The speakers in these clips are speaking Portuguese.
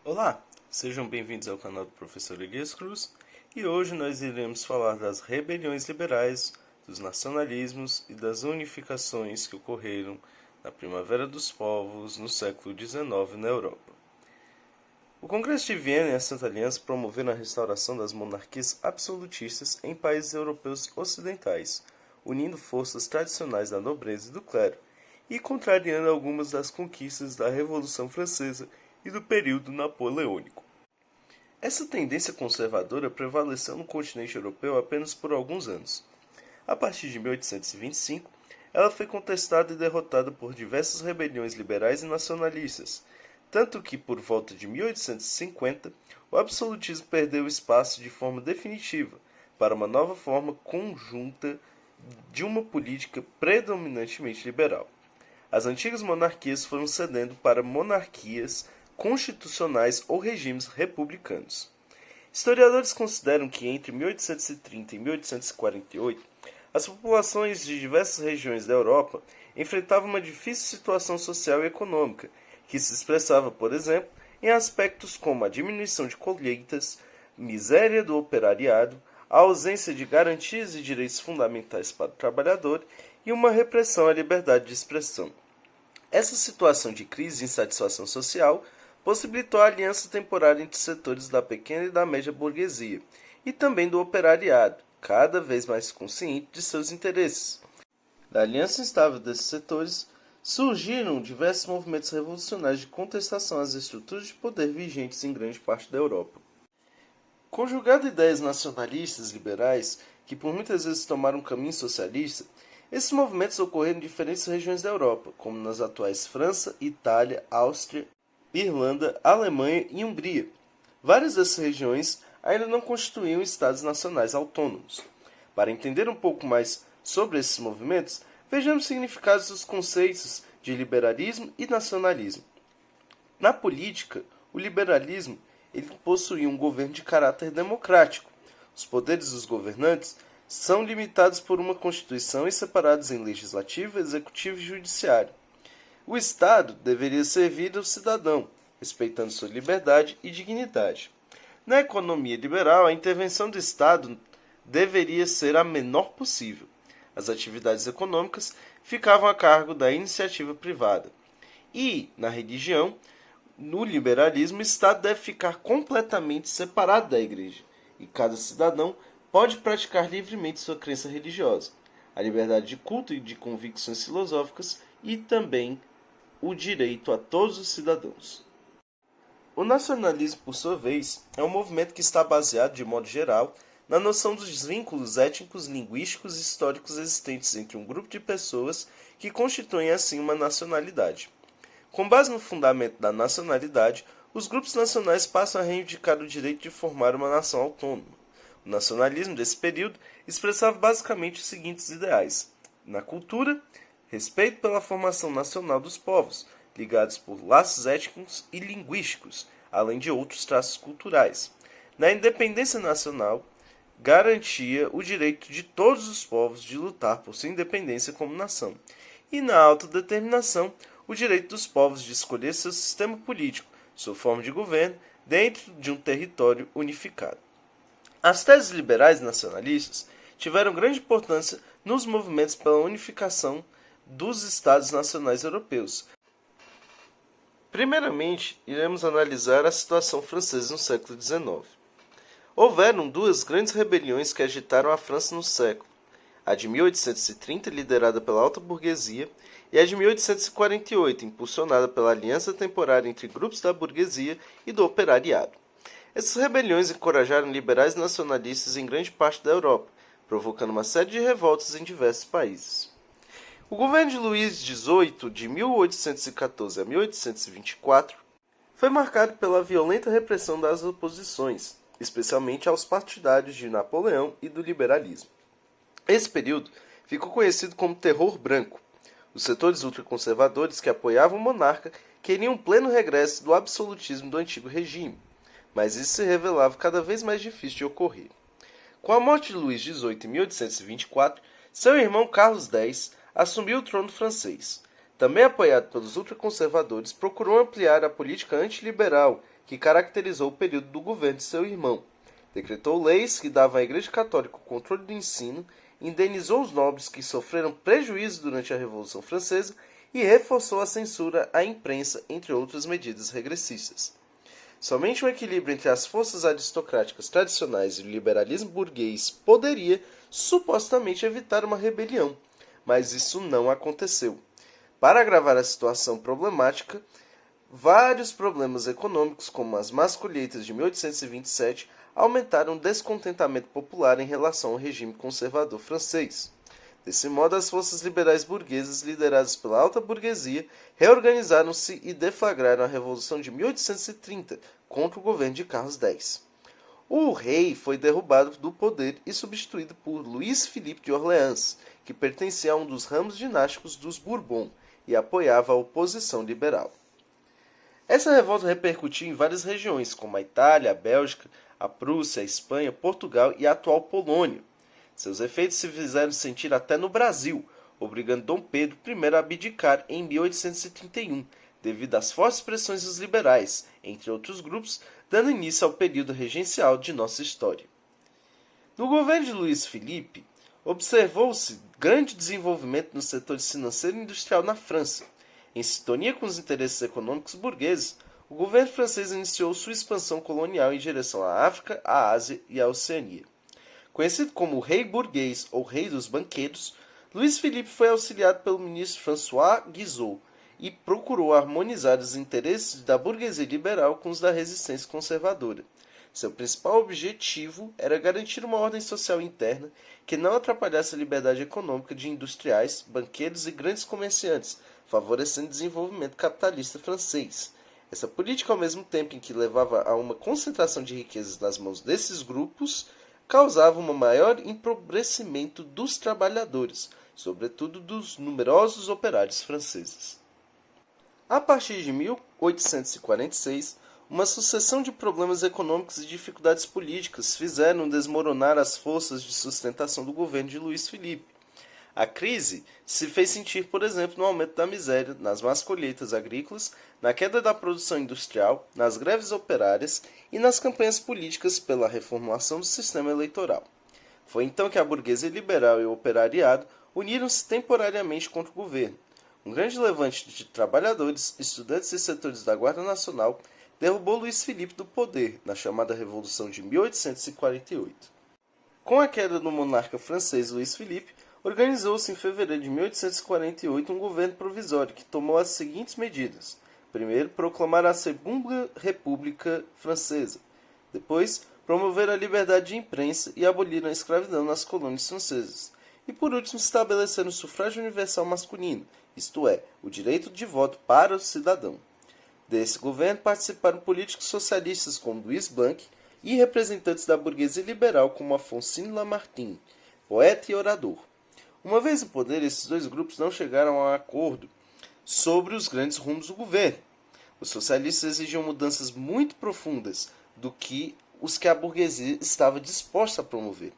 Olá, sejam bem-vindos ao canal do Professor Elias Cruz e hoje nós iremos falar das rebeliões liberais, dos nacionalismos e das unificações que ocorreram na Primavera dos Povos no século XIX na Europa. O Congresso de Viena e a Santa Aliança promoveram a restauração das monarquias absolutistas em países europeus ocidentais, unindo forças tradicionais da nobreza e do clero e contrariando algumas das conquistas da Revolução Francesa e do período napoleônico. Essa tendência conservadora prevaleceu no continente europeu apenas por alguns anos. A partir de 1825, ela foi contestada e derrotada por diversas rebeliões liberais e nacionalistas, tanto que, por volta de 1850, o absolutismo perdeu espaço de forma definitiva para uma nova forma conjunta de uma política predominantemente liberal. As antigas monarquias foram cedendo para monarquias constitucionais ou regimes republicanos. Historiadores consideram que entre 1830 e 1848, as populações de diversas regiões da Europa enfrentavam uma difícil situação social e econômica, que se expressava, por exemplo, em aspectos como a diminuição de colheitas, miséria do operariado, a ausência de garantias e direitos fundamentais para o trabalhador e uma repressão à liberdade de expressão. Essa situação de crise e insatisfação social possibilitou a aliança temporária entre setores da pequena e da média burguesia, e também do operariado, cada vez mais consciente de seus interesses. Da aliança instável desses setores, surgiram diversos movimentos revolucionários de contestação às estruturas de poder vigentes em grande parte da Europa. Conjugado ideias nacionalistas liberais, que por muitas vezes tomaram um caminho socialista, esses movimentos ocorreram em diferentes regiões da Europa, como nas atuais França, Itália, Áustria, Irlanda, Alemanha e Hungria. Várias dessas regiões ainda não constituíam estados nacionais autônomos. Para entender um pouco mais sobre esses movimentos, vejamos os significados dos conceitos de liberalismo e nacionalismo. Na política, o liberalismo possuía um governo de caráter democrático. Os poderes dos governantes são limitados por uma Constituição e separados em legislativo, executivo e judiciário. O Estado deveria servir ao cidadão, respeitando sua liberdade e dignidade. Na economia liberal, a intervenção do Estado deveria ser a menor possível. As atividades econômicas ficavam a cargo da iniciativa privada. E, na religião, no liberalismo, o Estado deve ficar completamente separado da Igreja, e cada cidadão pode praticar livremente sua crença religiosa, a liberdade de culto e de convicções filosóficas e também o direito a todos os cidadãos. O nacionalismo, por sua vez, é um movimento que está baseado, de modo geral, na noção dos vínculos étnicos, linguísticos e históricos existentes entre um grupo de pessoas que constituem assim uma nacionalidade. Com base no fundamento da nacionalidade, os grupos nacionais passam a reivindicar o direito de formar uma nação autônoma. O nacionalismo desse período expressava basicamente os seguintes ideais: na cultura, respeito pela formação nacional dos povos, ligados por laços étnicos e linguísticos, além de outros traços culturais. Na independência nacional, garantia o direito de todos os povos de lutar por sua independência como nação. E na autodeterminação, o direito dos povos de escolher seu sistema político, sua forma de governo, dentro de um território unificado. As teses liberais nacionalistas tiveram grande importância nos movimentos pela unificação dos Estados nacionais europeus. Primeiramente, iremos analisar a situação francesa no século XIX. Houveram duas grandes rebeliões que agitaram a França no século: a de 1830, liderada pela alta burguesia, e a de 1848, impulsionada pela aliança temporária entre grupos da burguesia e do operariado. Essas rebeliões encorajaram liberais nacionalistas em grande parte da Europa, provocando uma série de revoltas em diversos países. O governo de Luís XVIII, de 1814 a 1824, foi marcado pela violenta repressão das oposições, especialmente aos partidários de Napoleão e do liberalismo. Esse período ficou conhecido como Terror Branco. Os setores ultraconservadores que apoiavam o monarca queriam um pleno regresso do absolutismo do antigo regime, mas isso se revelava cada vez mais difícil de ocorrer. Com a morte de Luís XVIII em 1824, seu irmão Carlos X assumiu o trono francês. Também apoiado pelos ultraconservadores, procurou ampliar a política antiliberal que caracterizou o período do governo de seu irmão. Decretou leis que davam à Igreja Católica o controle do ensino, indenizou os nobres que sofreram prejuízo durante a Revolução Francesa e reforçou a censura à imprensa, entre outras medidas regressistas. Somente um equilíbrio entre as forças aristocráticas tradicionais e o liberalismo burguês poderia, supostamente, evitar uma rebelião, mas isso não aconteceu. Para agravar a situação problemática, vários problemas econômicos, como as más colheitas de 1827, aumentaram o descontentamento popular em relação ao regime conservador francês. Desse modo, as forças liberais burguesas, lideradas pela alta burguesia, reorganizaram-se e deflagraram a Revolução de 1830 contra o governo de Carlos X. O rei foi derrubado do poder e substituído por Luís Filipe de Orleans, que pertencia a um dos ramos dinásticos dos Bourbon e apoiava a oposição liberal. Essa revolta repercutiu em várias regiões, como a Itália, a Bélgica, a Prússia, a Espanha, Portugal e a atual Polônia. Seus efeitos se fizeram sentir até no Brasil, obrigando Dom Pedro I a abdicar em 1831, devido às fortes pressões dos liberais, entre outros grupos, dando início ao período regencial de nossa história. No governo de Luís Filipe, observou-se grande desenvolvimento nos setores financeiro e industrial na França. Em sintonia com os interesses econômicos burgueses, o governo francês iniciou sua expansão colonial em direção à África, à Ásia e à Oceania. Conhecido como o Rei Burguês ou Rei dos Banqueiros, Luís Filipe foi auxiliado pelo ministro François Guizot e procurou harmonizar os interesses da burguesia liberal com os da resistência conservadora. Seu principal objetivo era garantir uma ordem social interna que não atrapalhasse a liberdade econômica de industriais, banqueiros e grandes comerciantes, favorecendo o desenvolvimento capitalista francês. Essa política, ao mesmo tempo em que levava a uma concentração de riquezas nas mãos desses grupos, causava um maior empobrecimento dos trabalhadores, sobretudo dos numerosos operários franceses. A partir de 1846, uma sucessão de problemas econômicos e dificuldades políticas fizeram desmoronar as forças de sustentação do governo de Luís Filipe. A crise se fez sentir, por exemplo, no aumento da miséria, nas más colheitas agrícolas, na queda da produção industrial, nas greves operárias e nas campanhas políticas pela reformulação do sistema eleitoral. Foi então que a burguesia liberal e o operariado uniram-se temporariamente contra o governo. Um grande levante de trabalhadores, estudantes e setores da Guarda Nacional derrubou Luís Filipe do poder na chamada Revolução de 1848. Com a queda do monarca francês Luís Filipe, organizou-se em fevereiro de 1848 um governo provisório que tomou as seguintes medidas. Primeiro, proclamar a Segunda República Francesa. Depois, promover a liberdade de imprensa e abolir a escravidão nas colônias francesas. E por último, estabelecer o sufrágio universal masculino, isto é, o direito de voto para o cidadão. Desse governo participaram políticos socialistas como Louis Blanc e representantes da burguesia liberal como Alphonsine Lamartine, poeta e orador. Uma vez no poder, esses dois grupos não chegaram a um acordo sobre os grandes rumos do governo. Os socialistas exigiam mudanças muito profundas do que os que a burguesia estava disposta a promover,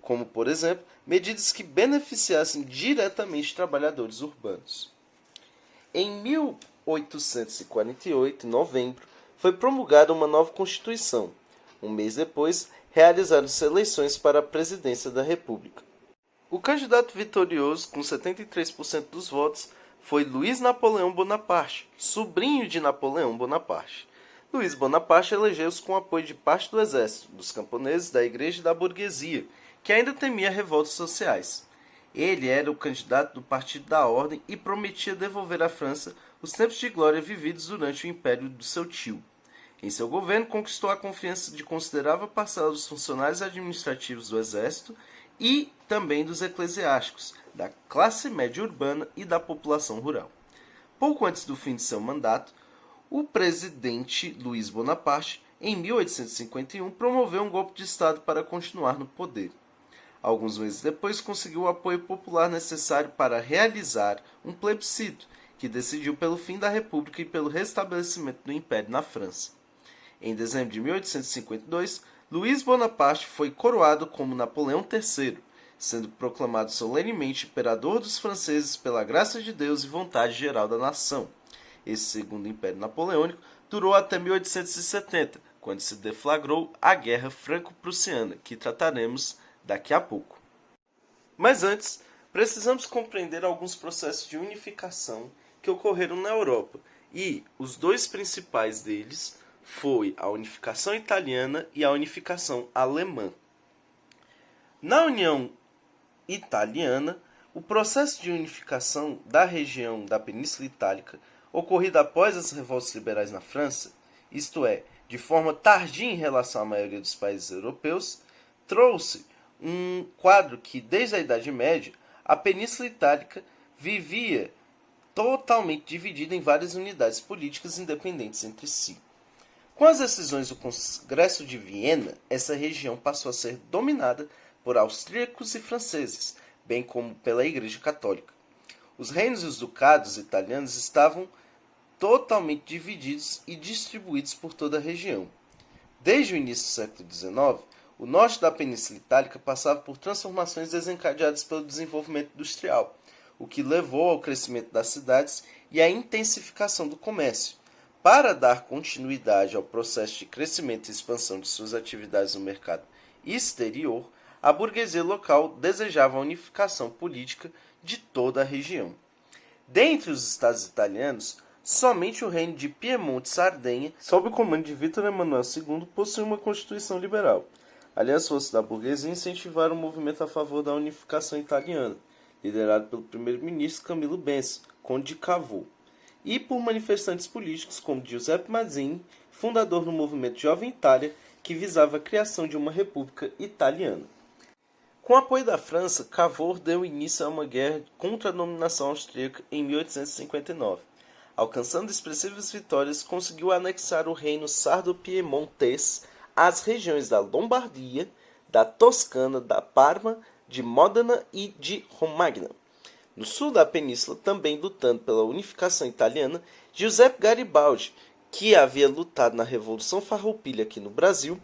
como, por exemplo, medidas que beneficiassem diretamente trabalhadores urbanos. Em 1848, em novembro, foi promulgada uma nova Constituição. Um mês depois, realizaram-se eleições para a presidência da República. O candidato vitorioso, com 73% dos votos, foi Luiz Napoleão Bonaparte, sobrinho de Napoleão Bonaparte. Luiz Bonaparte elegeu-se com apoio de parte do exército, dos camponeses, da igreja e da burguesia, que ainda temia revoltas sociais. Ele era o candidato do Partido da Ordem e prometia devolver à França os tempos de glória vividos durante o império do seu tio. Em seu governo, conquistou a confiança de considerável parcela dos funcionários administrativos do exército e também dos eclesiásticos, da classe média urbana e da população rural. Pouco antes do fim de seu mandato, o presidente Luiz Bonaparte, em 1851, promoveu um golpe de Estado para continuar no poder. Alguns meses depois, conseguiu o apoio popular necessário para realizar um plebiscito, que decidiu pelo fim da República e pelo restabelecimento do Império na França. Em dezembro de 1852, Luiz Bonaparte foi coroado como Napoleão III, sendo proclamado solenemente imperador dos franceses pela graça de Deus e vontade geral da nação. Esse segundo Império Napoleônico durou até 1870, quando se deflagrou a Guerra Franco-Prussiana, que trataremos daqui a pouco. Mas antes, precisamos compreender alguns processos de unificação que ocorreram na Europa, e os dois principais deles foi a unificação italiana e a unificação alemã. Na União Italiana, o processo de unificação da região da Península Itálica, ocorrido após as revoltas liberais na França, isto é, de forma tardia em relação à maioria dos países europeus, trouxe um quadro que, desde a Idade Média, a Península Itálica vivia totalmente dividida em várias unidades políticas independentes entre si. Com as decisões do Congresso de Viena, essa região passou a ser dominada por austríacos e franceses, bem como pela Igreja Católica. Os reinos e os ducados italianos estavam totalmente divididos e distribuídos por toda a região. Desde o início do século XIX, o norte da Península Itálica passava por transformações desencadeadas pelo desenvolvimento industrial, o que levou ao crescimento das cidades e à intensificação do comércio. Para dar continuidade ao processo de crescimento e expansão de suas atividades no mercado exterior, a burguesia local desejava a unificação política de toda a região. Dentre os estados italianos, somente o reino de Piemonte e Sardenha, sob o comando de Vítor Emanuel II, possui uma constituição liberal. Ali, as forças da burguesia incentivaram o movimento a favor da unificação italiana, liderado pelo primeiro-ministro Camillo Benso, conde de Cavour, e por manifestantes políticos como Giuseppe Mazzini, fundador do movimento Jovem Itália, que visava a criação de uma república italiana. Com o apoio da França, Cavour deu início a uma guerra contra a dominação austríaca em 1859. Alcançando expressivas vitórias, conseguiu anexar o reino sardo-piemontês às regiões da Lombardia, da Toscana, da Parma, de Modena e de Romagna. No sul da península, também lutando pela unificação italiana, Giuseppe Garibaldi, que havia lutado na Revolução Farroupilha aqui no Brasil,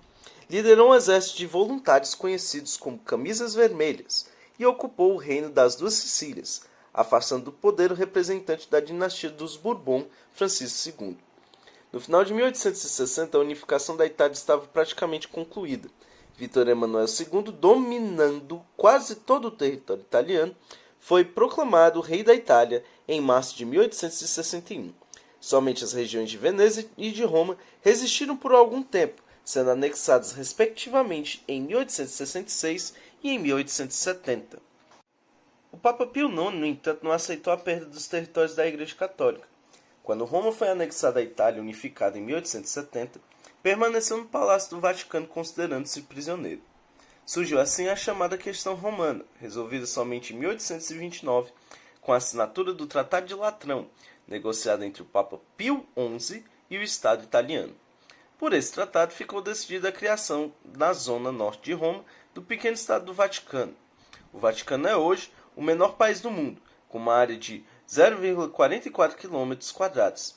liderou um exército de voluntários conhecidos como Camisas Vermelhas e ocupou o reino das Duas Sicílias, afastando do poder o representante da dinastia dos Bourbon, Francisco II. No final de 1860, a unificação da Itália estava praticamente concluída. Vítor Emanuel II, dominando quase todo o território italiano, foi proclamado rei da Itália em março de 1861. Somente as regiões de Veneza e de Roma resistiram por algum tempo, sendo anexadas respectivamente em 1866 e em 1870. O Papa Pio IX, no entanto, não aceitou a perda dos territórios da Igreja Católica. Quando Roma foi anexada à Itália unificada em 1870, permaneceu no Palácio do Vaticano considerando-se prisioneiro. Surgiu assim a chamada Questão Romana, resolvida somente em 1829, com a assinatura do Tratado de Latrão, negociado entre o Papa Pio XI e o Estado italiano. Por esse tratado ficou decidida a criação, na zona norte de Roma, do pequeno Estado do Vaticano. O Vaticano é hoje o menor país do mundo, com uma área de 0,44 km².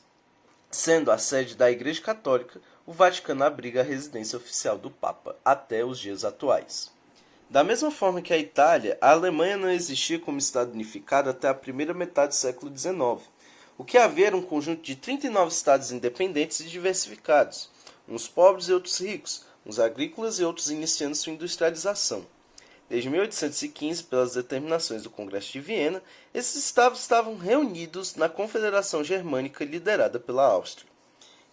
Sendo a sede da Igreja Católica, o Vaticano abriga a residência oficial do Papa até os dias atuais. Da mesma forma que a Itália, a Alemanha não existia como Estado unificado até a primeira metade do século XIX. O que havia era um conjunto de 39 estados independentes e diversificados, uns pobres e outros ricos, uns agrícolas e outros iniciando sua industrialização. Desde 1815, pelas determinações do Congresso de Viena, esses estados estavam reunidos na Confederação Germânica liderada pela Áustria.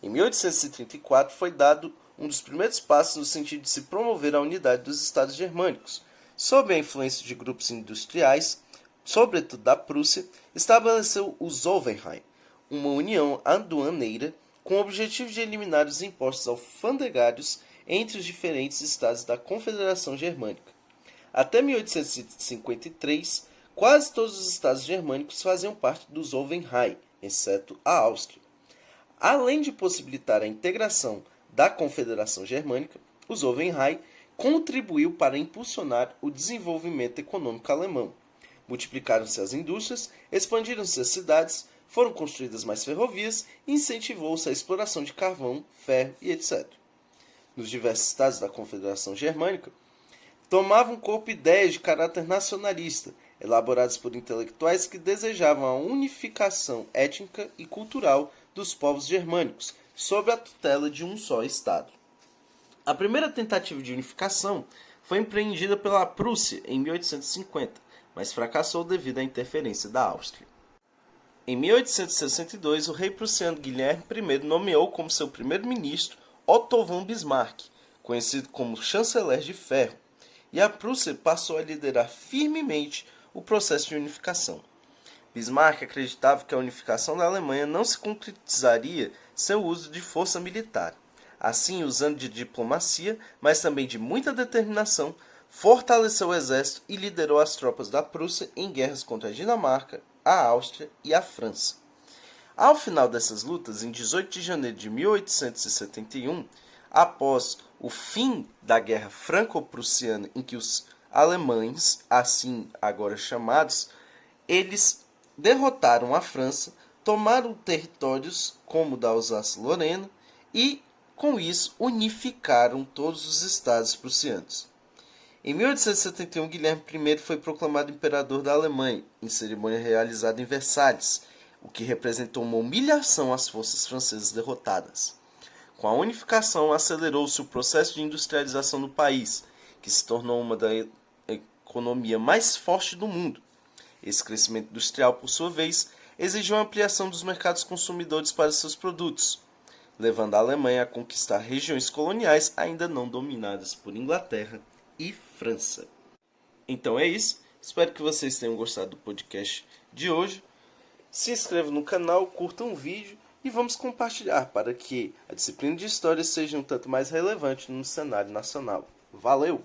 Em 1834 foi dado um dos primeiros passos no sentido de se promover a unidade dos estados germânicos. Sob a influência de grupos industriais, sobretudo da Prússia, estabeleceu o Zollverein, uma união aduaneira com o objetivo de eliminar os impostos alfandegários entre os diferentes estados da Confederação Germânica. Até 1853, quase todos os estados germânicos faziam parte do Zollverein, exceto a Áustria. Além de possibilitar a integração da Confederação Germânica, o Zollverein contribuiu para impulsionar o desenvolvimento econômico alemão. Multiplicaram-se as indústrias, expandiram-se as cidades, foram construídas mais ferrovias e incentivou-se a exploração de carvão, ferro e etc. Nos diversos estados da Confederação Germânica, tomavam corpo ideias de caráter nacionalista, elaboradas por intelectuais que desejavam a unificação étnica e cultural dos povos germânicos, sob a tutela de um só Estado. A primeira tentativa de unificação foi empreendida pela Prússia em 1850, mas fracassou devido à interferência da Áustria. Em 1862, o rei prussiano Guilherme I nomeou como seu primeiro-ministro Otto von Bismarck, conhecido como chanceler de ferro, e a Prússia passou a liderar firmemente o processo de unificação. Bismarck acreditava que a unificação da Alemanha não se concretizaria sem o uso de força militar. Assim, usando de diplomacia, mas também de muita determinação, fortaleceu o exército e liderou as tropas da Prússia em guerras contra a Dinamarca, a Áustria e a França. Ao final dessas lutas, em 18 de janeiro de 1871, após o fim da Guerra Franco-Prussiana, em que os alemães, assim agora chamados, eles derrotaram a França, tomaram territórios como o da Alsácia-Lorena e, com isso, unificaram todos os estados prussianos. Em 1871, Guilherme I foi proclamado imperador da Alemanha, em cerimônia realizada em Versalhes, o que representou uma humilhação às forças francesas derrotadas. Com a unificação, acelerou-se o processo de industrialização do país, que se tornou uma da economia mais forte do mundo. Esse crescimento industrial, por sua vez, exigiu a ampliação dos mercados consumidores para seus produtos, levando a Alemanha a conquistar regiões coloniais ainda não dominadas por Inglaterra e França. Então é isso. Espero que vocês tenham gostado do podcast de hoje. Se inscreva no canal, curta um vídeo e vamos compartilhar para que a disciplina de História seja um tanto mais relevante no cenário nacional. Valeu!